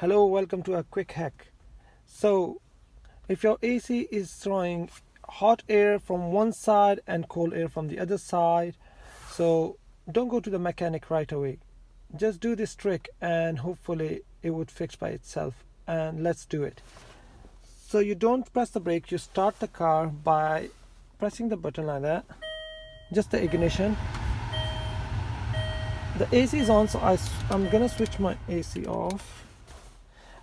Hello, welcome to a quick hack. So, if your AC is throwing hot air from one side and cold air from the other side, so don't go to the mechanic right away. Just do this trick and hopefully it would fix by itself. And let's do it. So you don't press the brake, you start the car by pressing the button like that. Just the ignition. The AC is on, so I'm gonna switch my AC off.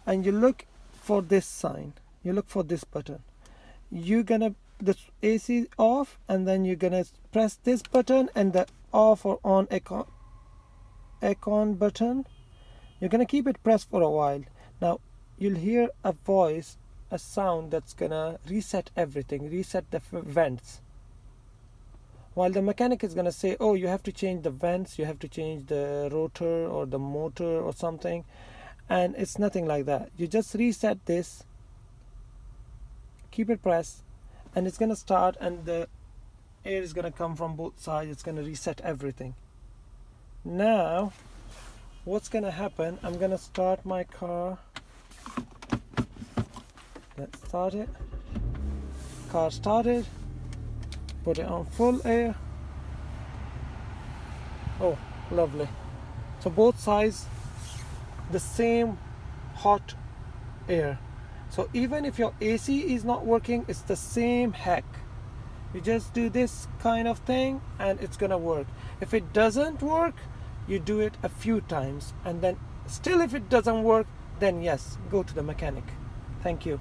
And you look for this sign, you look for this button. The AC off, and then you're gonna press this button and the off or on icon button. You're gonna keep it pressed for a while. Now you'll hear a voice, a sound that's gonna reset everything, reset the vents. While the mechanic is gonna say, oh, you have to change the vents, you have to change the rotor or the motor or something. And it's nothing like that. You just reset this, keep it pressed, and it's gonna start, and the air is gonna come from both sides. It's gonna reset everything. Now what's gonna happen, I'm gonna start my car. Let's start it. Car started. Put it on full air. Oh, lovely. So both sides the same hot air. So even if your AC is not working, it's the same hack. You just do this kind of thing and it's gonna work. If it doesn't work, you do it a few times, and then still if it doesn't work, then yes, go to the mechanic. Thank you.